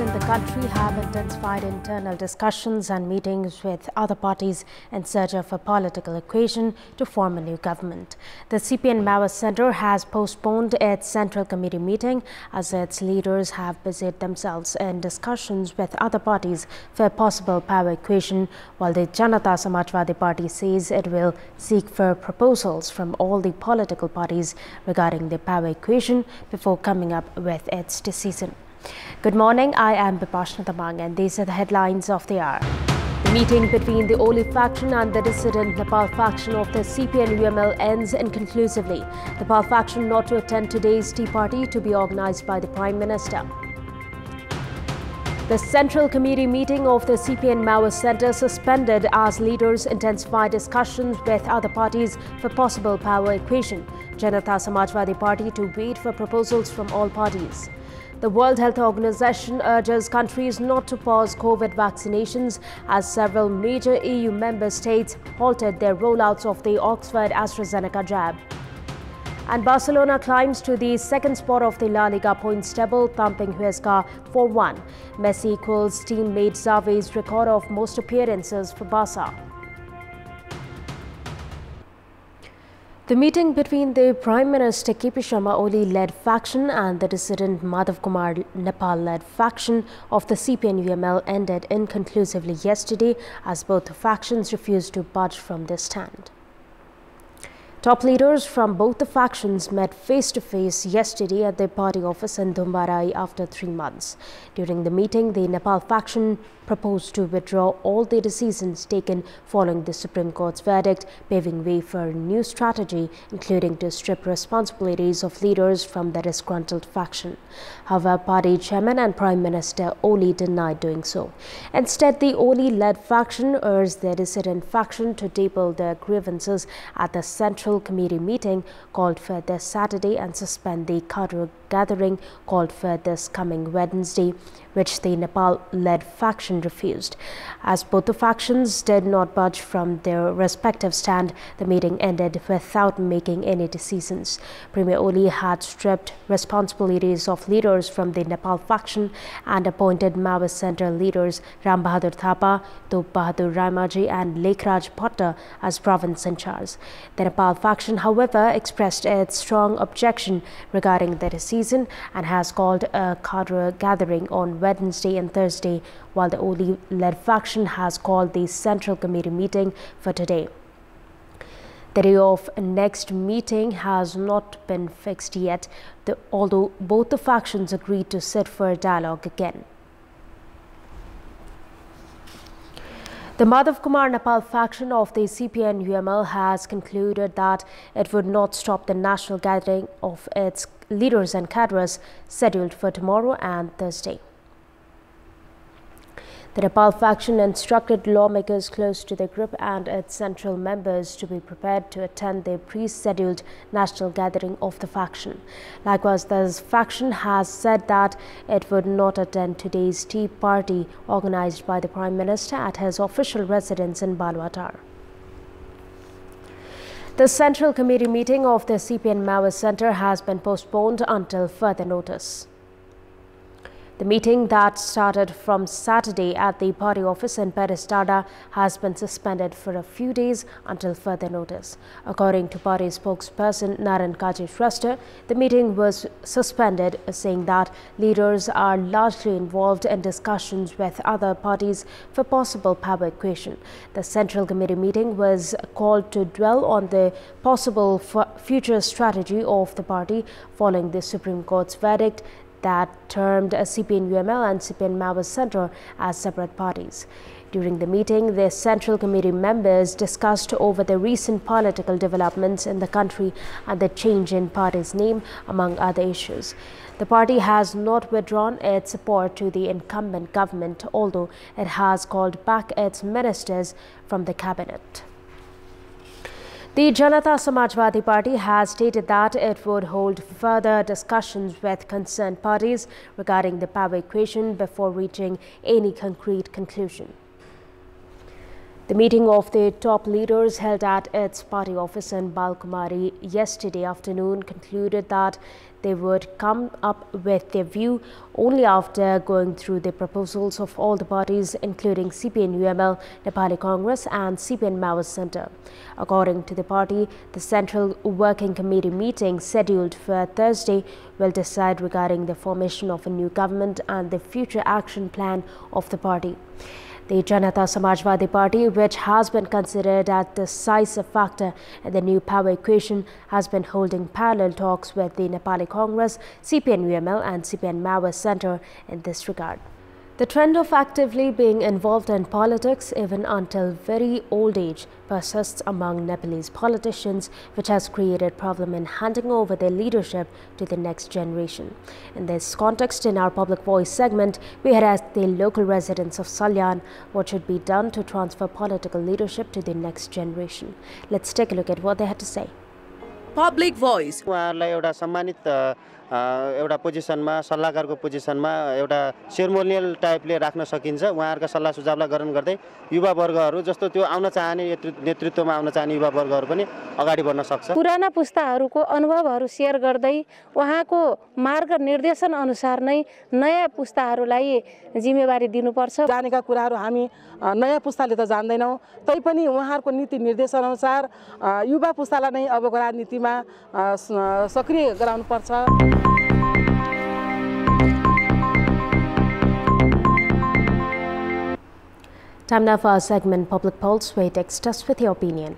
In the country have intensified internal discussions and meetings with other parties in search of a political equation to form a new government. The CPN Maoist Centre has postponed its Central Committee meeting as its leaders have busied themselves in discussions with other parties for a possible power equation, while the Janata Samajwadi Party says it will seek for proposals from all the political parties regarding the power equation before coming up with its decision. Good morning, I am Bipashna Tamang and these are the headlines of the hour. The meeting between the Oli faction and the dissident Nepal faction of the CPN-UML ends inconclusively. The Nepal faction not to attend today's tea party to be organized by the Prime Minister. The Central Committee meeting of the CPN Maoist Centre suspended as leaders intensify discussions with other parties for possible power equation. Janata Samajwadi Party to wait for proposals from all parties. The World Health Organization urges countries not to pause COVID vaccinations as several major EU member states halted their rollouts of the Oxford-AstraZeneca jab. And Barcelona climbs to the second spot of the La Liga points table, thumping Huesca 4-1. Messi equals teammate Xavi's record of most appearances for Barca. The meeting between the Prime Minister KP Sharma Oli-led faction and the dissident Madhav Kumar Nepal-led faction of the CPN-UML ended inconclusively yesterday as both factions refused to budge from their stand. Top leaders from both the factions met face-to-face yesterday at their party office in Dhumbarai after 3 months. During the meeting, the Nepal faction proposed to withdraw all the decisions taken following the Supreme Court's verdict, paving way for a new strategy, including to strip responsibilities of leaders from the disgruntled faction. However, party chairman and Prime Minister Oli denied doing so. Instead, the Oli-led faction urged the dissident faction to table their grievances at the Central Committee meeting called for this Saturday and suspend the cadre gathering called for this coming Wednesday, which the Nepal-led faction refused. As both the factions did not budge from their respective stand, the meeting ended without making any decisions. Premier Oli had stripped responsibilities of leaders from the Nepal faction and appointed Maoist Centre leaders Ram Bahadur Thapa, Tup Bahadur Raimaji and Lekhraj Bhatta as province in charge. The Nepal faction, however, expressed its strong objection regarding the decision and has called a cadre gathering on Wednesday and Thursday, while the Oli-led faction has called the Central Committee meeting for today. The day of next meeting has not been fixed yet, although both the factions agreed to sit for a dialogue again. The Madhav Kumar Nepal faction of the CPN-UML has concluded that it would not stop the national gathering of its leaders and cadres scheduled for tomorrow and Thursday. The Nepal faction instructed lawmakers close to the group and its central members to be prepared to attend the pre-scheduled national gathering of the faction. Likewise, the faction has said that it would not attend today's tea party organized by the Prime Minister at his official residence in Balwatar. The Central Committee meeting of the CPN Maoist Centre has been postponed until further notice. The meeting that started from Saturday at the party office in Peristada has been suspended for a few days until further notice. According to party spokesperson Naran Kaji Shrestha, the meeting was suspended, saying that leaders are largely involved in discussions with other parties for possible power equation. The Central Committee meeting was called to dwell on the possible future strategy of the party following the Supreme Court's verdict that termed CPN-UML and CPN Maoist Centre as separate parties. During the meeting, the Central Committee members discussed over the recent political developments in the country and the change in party's name, among other issues. The party has not withdrawn its support to the incumbent government, although it has called back its ministers from the cabinet. The Janata Samajwadi Party has stated that it would hold further discussions with concerned parties regarding the power equation before reaching any concrete conclusion. The meeting of the top leaders held at its party office in Balkumari yesterday afternoon concluded that they would come up with their view only after going through the proposals of all the parties, including CPN-UML, Nepali Congress and CPN-Maoist Centre. According to the party, the Central Working Committee meeting scheduled for Thursday will decide regarding the formation of a new government and the future action plan of the party. The Janata Samajwadi Party, which has been considered a decisive factor in the new power equation, has been holding parallel talks with the Nepali Congress, CPN-UML and CPN-Maoist Centre in this regard. The trend of actively being involved in politics, even until very old age, persists among Nepalese politicians, which has created problem in handing over their leadership to the next generation. In this context, in our Public Voice segment, we had asked the local residents of Salyan what should be done to transfer political leadership to the next generation. Let's take a look at what they had to say. Public Voice. एउटा पोजिसनमा सल्लाहकारको पोजिसनमा एउटा ceremonial टाइपले राख्न सकिन्छ उहाँहरुका सल्लाह सुझावलाई ग्रहण गर्दै युवा वर्गहरु जस्तो त्यो आउन चाहने नेतृत्वमा आउन चाहने युवा वर्गहरु पनि अगाडि बढ्न सक्छ पुराना पुस्ताहरुको अनुभवहरु शेयर गर्दै उहाँको मार्ग निर्देशन अनुसार नै नयाँ पुस्ताहरुलाई जिम्मेवारी दिनुपर्छ जानेका कुराहरु हामी नयाँ पुस्ताले त जान्दैनौं तैपनि उहाँहरुको नीति निर्देशन अनुसार युवा पुस्तालाई नै अबको राजनीतिमा सक्रिय गराउनु पर्छ Time now for our segment Public Pulse, where you text us with your opinion.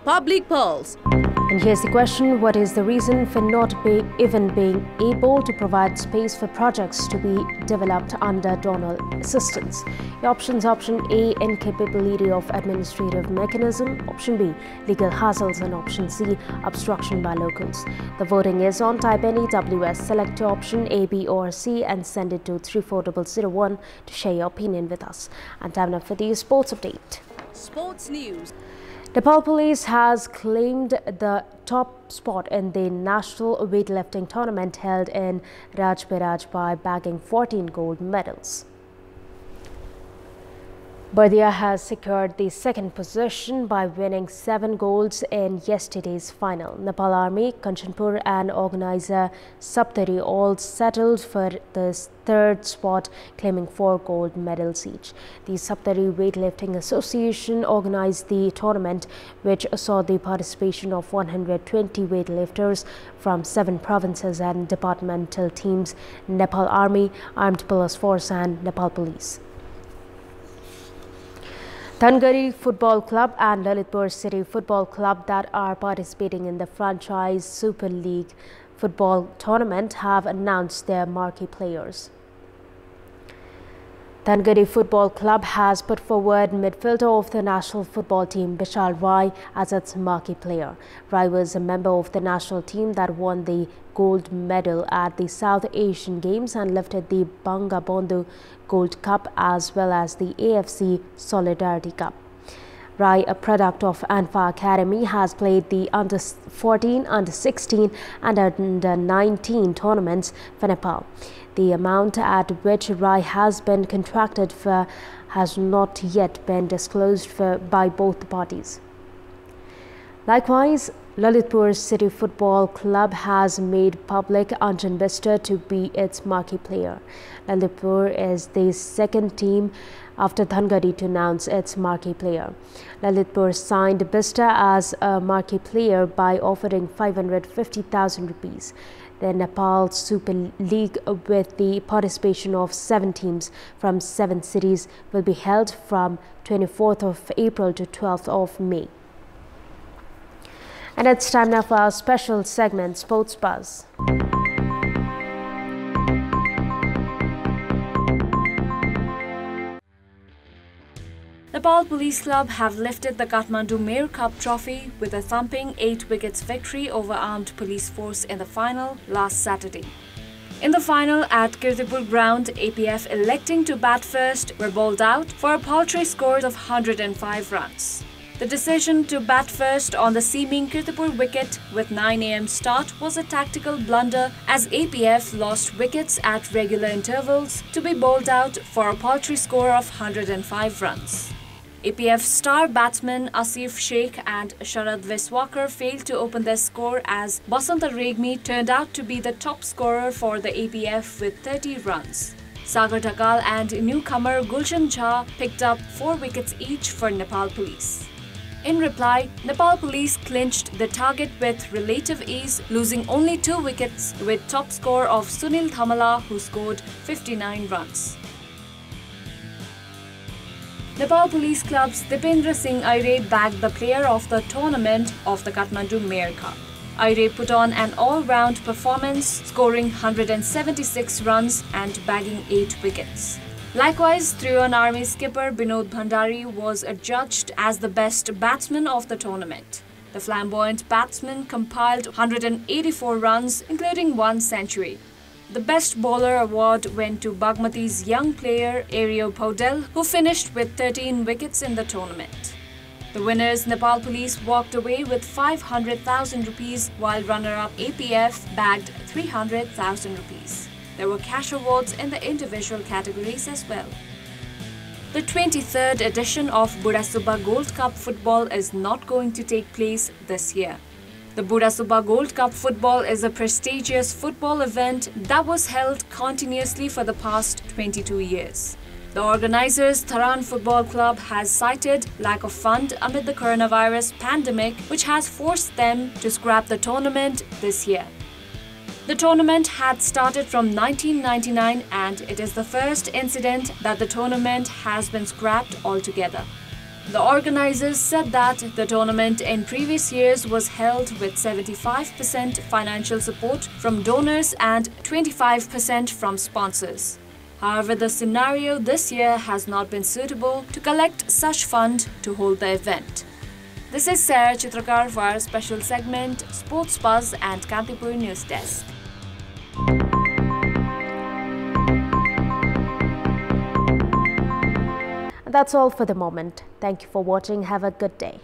Public Pulse. And here's the question: what is the reason for not even being able to provide space for projects to be developed under donor assistance? Your options: option A, incapability of administrative mechanism; option B, legal hassles; and option C, obstruction by locals. The voting is on. Type any WS, select your option A, B or C and send it to 34001 to share your opinion with us. And time now for the sports update. Sports news. Nepal Police has claimed the top spot in the national weightlifting tournament held in Rajpiraj by bagging 14 gold medals. Bardia has secured the second position by winning 7 golds in yesterday's final. Nepal Army, Kantipur and organizer Saptari all settled for the third spot, claiming 4 gold medals each. The Saptari Weightlifting Association organized the tournament, which saw the participation of 120 weightlifters from 7 provinces and departmental teams: Nepal Army, Armed Police Force and Nepal Police. Dhangari Football Club and Lalitpur City Football Club that are participating in the franchise Super League football tournament have announced their marquee players. Dhangari Football Club has put forward midfielder of the national football team Vishal Rai as its marquee player. Rai was a member of the national team that won the gold medal at the South Asian Games and lifted the Bangabandhu Gold Cup as well as the AFC Solidarity Cup. Rai, a product of Anfa Academy, has played the Under-14, Under-16 and Under-19 tournaments for Nepal. The amount at which Rai has been contracted for has not yet been disclosed by both parties. Likewise, Lalitpur City Football Club has made public Anjan Bister to be its marquee player. Lalitpur is the second team after Dhangari to announce its marquee player. Lalitpur signed Bister as a marquee player by offering 550,000 rupees. The Nepal Super League, with the participation of 7 teams from 7 cities, will be held from 24th of April to 12th of May. And it's time now for our special segment, Sports Buzz. Nepal Police Club have lifted the Kathmandu Mayor Cup trophy with a thumping 8 wickets victory over Armed Police Force in the final last Saturday. In the final at Kantipur ground, APF electing to bat first were bowled out for a paltry score of 105 runs. The decision to bat first on the seeming Kantipur wicket with 9 AM start was a tactical blunder as APF lost wickets at regular intervals to be bowled out for a paltry score of 105 runs. APF star batsmen Asif Sheikh and Sharad Viswakar failed to open their score as Basanta Regmi turned out to be the top scorer for the APF with 30 runs. Sagar Dhakal and newcomer Gulshan Jha picked up 4 wickets each for Nepal Police. In reply, Nepal Police clinched the target with relative ease, losing only 2 wickets with top score of Sunil Thamala, who scored 59 runs. Nepal Police Club's Dipendra Singh Aire bagged the player of the tournament of the Kathmandu Mayor Cup. Aire put on an all-round performance, scoring 176 runs and bagging 8 wickets. Likewise, Trion Army skipper Binod Bhandari was adjudged as the best batsman of the tournament. The flamboyant batsman compiled 184 runs, including 1 century. The Best Bowler award went to Bagmati's young player Ario Paudel, who finished with 13 wickets in the tournament. The winners, Nepal Police, walked away with 500,000 rupees, while runner-up APF bagged 300,000 rupees. There were cash awards in the individual categories as well. The 23rd edition of Buda Subba Gold Cup football is not going to take place this year. The Buda Subba Gold Cup football is a prestigious football event that was held continuously for the past 22 years. The organizers, Tharan Football Club, has cited lack of fund amid the coronavirus pandemic, which has forced them to scrap the tournament this year. The tournament had started from 1999 and it is the first incident that the tournament has been scrapped altogether. The organizers said that the tournament in previous years was held with 75% financial support from donors and 25% from sponsors. However, the scenario this year has not been suitable to collect such fund to hold the event. This is Sarah Chitrakar for our special segment Sports Buzz and Kantipur News Desk. That's all for the moment. Thank you for watching. Have a good day.